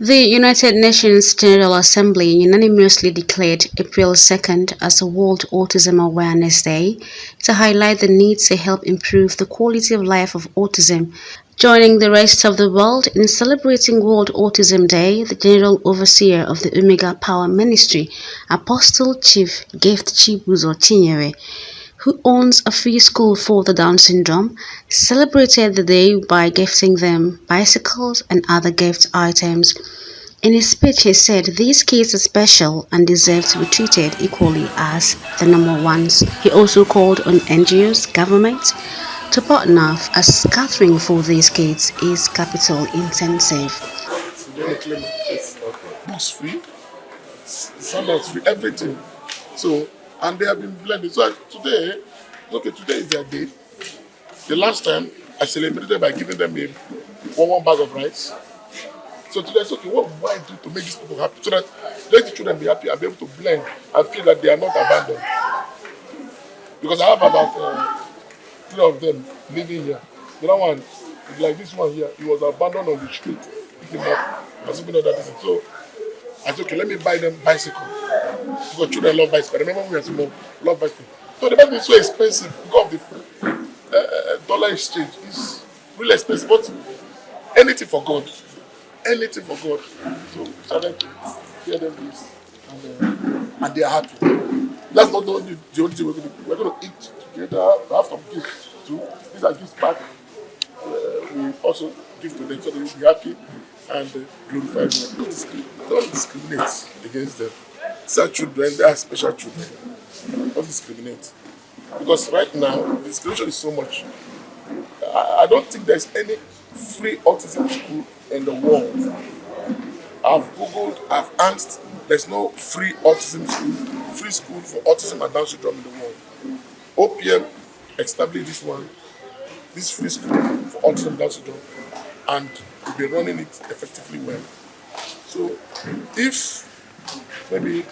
The United Nations General Assembly unanimously declared April 2nd as a World Autism Awareness Day to highlight the need to help improve the quality of life of autism. Joining the rest of the world in celebrating World Autism Day, the General Overseer of the Omega Power Ministry, Apostle Chief Gift Chibuzo Chinyere, who owns a free school for the Down syndrome, celebrated the day by gifting them bicycles and other gift items. In his speech, he said these kids are special and deserve to be treated equally as the normal ones. He also called on NGOs, government, to partner as catering for these kids is capital intensive. Books free, sandals free, everything. So, and they have been blended. So today, okay, today is their day. The last time I celebrated by giving them a one bag of rice. So today I said, okay, what do I do to make these people happy? So that let the children be happy and be able to blend and feel that they are not abandoned. Because I have about three of them living here. The other one, like this one here, he was abandoned on the street. Pick him up and something like that. So I said, okay, let me buy them bicycle. Because children love bicycle. I remember when we were small, love bicycle. So the bicycle is so expensive because of the dollar exchange. It's really expensive. But anything for God. Anything for God. So we started to hear them this. And they are happy. That's not the only thing we're going to do. We're going to eat together, have some gifts too. These are gifts back. We also give to them so they will be happy and glorify God. Don't discriminate against them. These are children, they are special children. Don't discriminate. Because right now, the discrimination is so much. I don't think there's any free autism school in the world. I've Googled, I've asked, there's no free school for autism and Down syndrome in the world. OPM established this free school for autism and Down syndrome, and we've been running it effectively well. So if maybe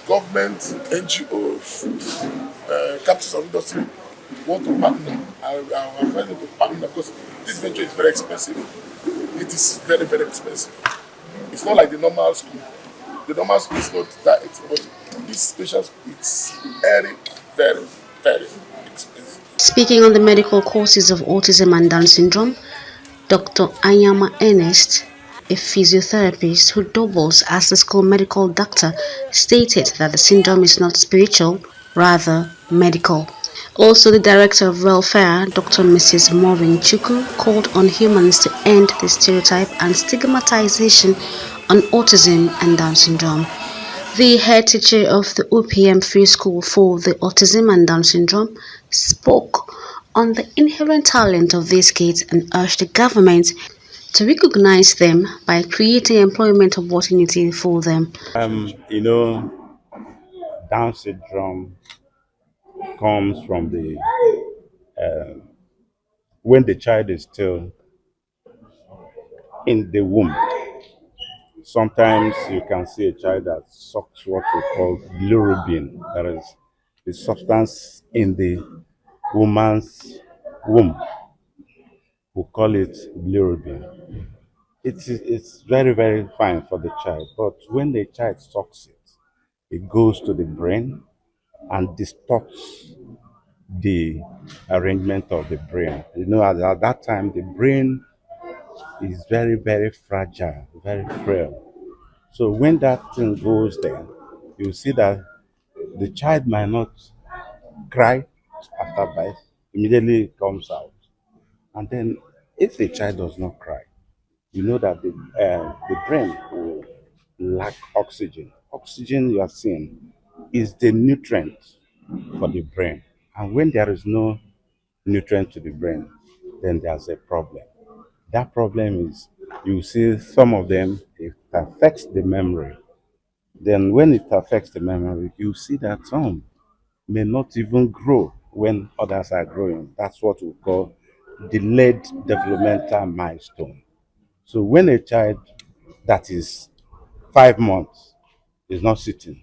government, NGOs, capitals of industry want to partner, I advise them to partner because this venture is very expensive. It is very, very expensive. It's not like the normal school. The normal school is not that expensive, but this special school is very, very, very expensive. Speaking on the medical causes of autism and Down syndrome, Dr. Anyama Ernest, a physiotherapist who doubles as the school medical doctor, stated that the syndrome is not spiritual, rather medical. Also, the Director of Welfare, Dr. Mrs. Maureen Chuku, called on humans to end the stereotype and stigmatization on autism and Down syndrome. The head teacher of the OPM Free School for the Autism and Down Syndrome spoke on the inherent talent of these kids and urged the government to recognize them by creating employment opportunity for them. You know, Down syndrome comes from the when the child is still in the womb. Sometimes you can see a child that sucks what we call bilirubin. That is the substance in the woman's womb. We call it bilirubin. It's very, very fine for the child. But when the child sucks it, it goes to the brain and distorts the arrangement of the brain. You know, at that time, the brain is very, very fragile, very frail. So when that thing goes there, you see that the child might not cry after birth, immediately it comes out. And then if the child does not cry, you know that the brain will lack oxygen. Oxygen, you are seeing, is the nutrient for the brain. And when there is no nutrient to the brain, then there's a problem. That problem is you see some of them, it affects the memory. Then when it affects the memory, you see that some may not even grow when others are growing. That's what we call delayed developmental milestone. So when a child that is 5 months is not sitting,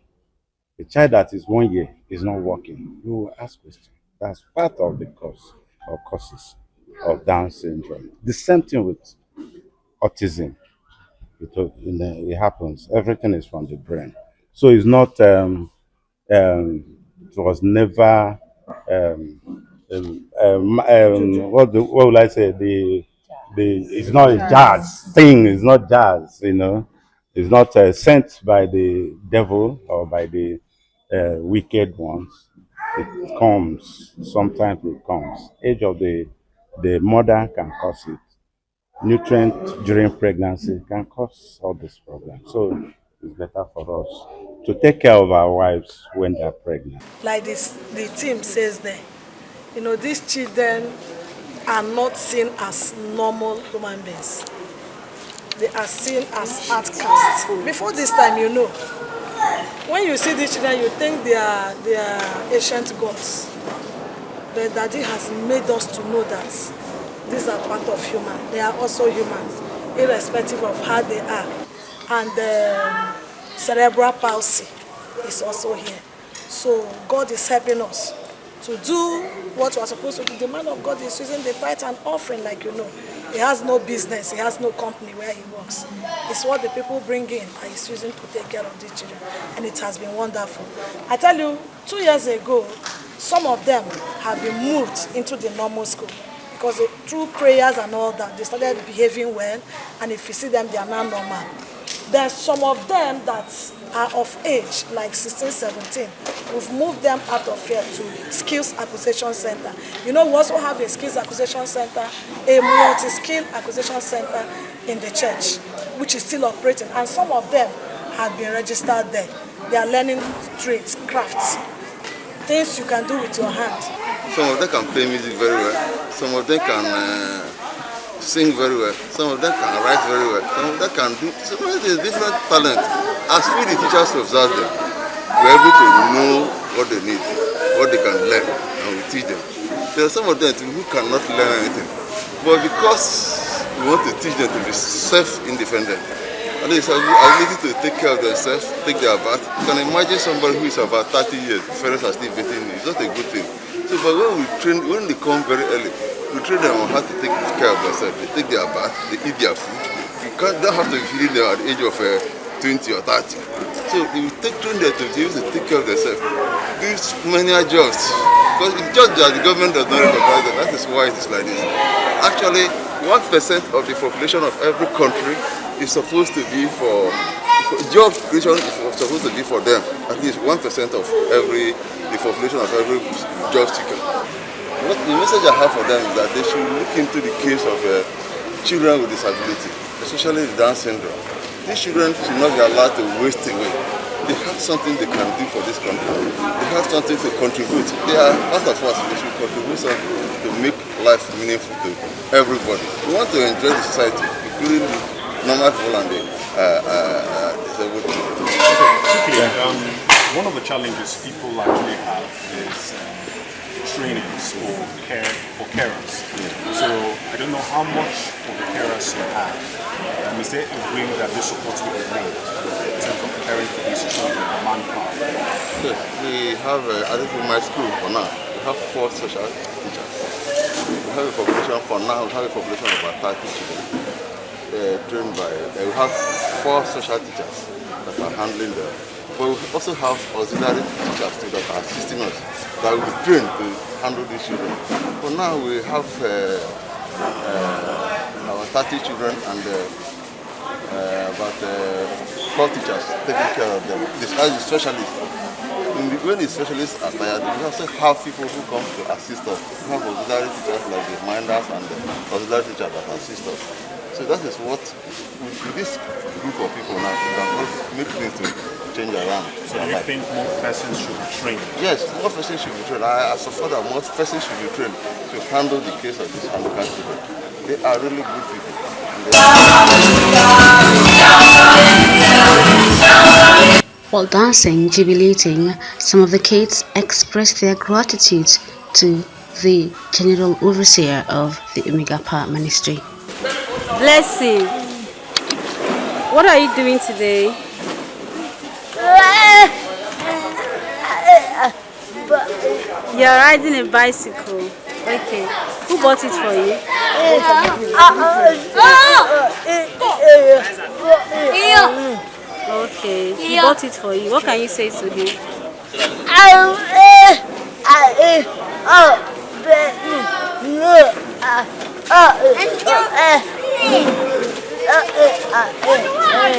a child that is 1 year is not walking, you will ask questions. That's part of the cause or causes of Down syndrome. The same thing with autism. it happens. Everything is from the brain. So it's not. It was never. Um, what will I say? The It's not a jazz thing. It's not jazz. It's not sent by the devil or by the wicked ones. It comes. Sometimes it comes. Age of the mother can cause it. Nutrient during pregnancy can cause all these problems. So it's better for us to take care of our wives when they are pregnant. Like this, the team says there, these children are not seen as normal human beings. They are seen as outcasts. Before this time, when you see these children, you think they are ancient gods. But Daddy has made us to know that these are part of human. They are also human, irrespective of how they are. And cerebral palsy is also here. So God is helping us to do what we are supposed to do. The man of God is using the tithe and offering, like He has no business, he has no company where he works. It's what the people bring in and he's using to take care of these children. And it has been wonderful. I tell you, 2 years ago, some of them have been moved into the normal school. Because through prayers and all that, they started behaving well. And if you see them, they are now normal. There's some of them that are of age, like 16, 17. We've moved them out of here to Skills Acquisition Center. We also have a Skills Acquisition Center, a multi-skill acquisition center in the church, which is still operating. And some of them have been registered there. They are learning trades, crafts, things you can do with your hand. Some of them can play music very well. Some of them can sing very well. Some of them can write very well. Some of them can do so many different talents. As we the teachers observe them, we're able to know what they need, what they can learn, and we teach them. There are some of them who cannot learn anything. But because we want to teach them to be self-independent, and they have the ability to take care of themselves, take their bath. You can imagine somebody who is about 30 years, the parents are still bathing. It's not a good thing. So, but when they come very early, we train them on how to take care of themselves. They take their bath, they eat their food. You don't have to be feeding them at the age of 20 or 30. So you train them to be able to take care of themselves. These many jobs. Because it's just that the government does not recognize them. That is why it is like this. Actually, 1% of the population of every country is supposed to be for job creation is supposed to be for them. At least 1% of the population of every job seeker. What the message I have for them is that they should look into the case of children with disability, especially the Down syndrome. These children should not be allowed to waste away. They have something they can do for this country. They have something to contribute. They are part of us. They should contribute something to make life meaningful to everybody. We want to enjoy the society, including the normal people and the disabled people. One of the challenges people actually have is trainings for carers. So I don't know how much of the carers you have. Is there a way that this support will be made in terms of caring for these children, manpower? Yes, we have, I think in my school for now, we have 4 social teachers. We have a population for now, we have a population of about 30 children. Trained by, we have 4 social teachers that are handling them. But we also have auxiliary teachers too that are assisting us, that we train to handle these children. For now, we have our 30 children and about 4 teachers taking care of them. Besides the specialists. When the specialists are tired, we also have people who come to assist us. We have auxiliary teachers like the minders and the auxiliary teachers that assist us. So that is what, with this group of people now, we can make things to change around. So do you think more persons should be trained? Yes, more persons should be trained. As a father, more persons should be trained to handle the case of these handicapped children. They are really good people. While dancing, jubilating, some of the kids expressed their gratitude to the General Overseer of the Umigapa Ministry. Blessing, what are you doing today? You're riding a bicycle. Okay. Who bought it for you? bought it for you. What can you say to him?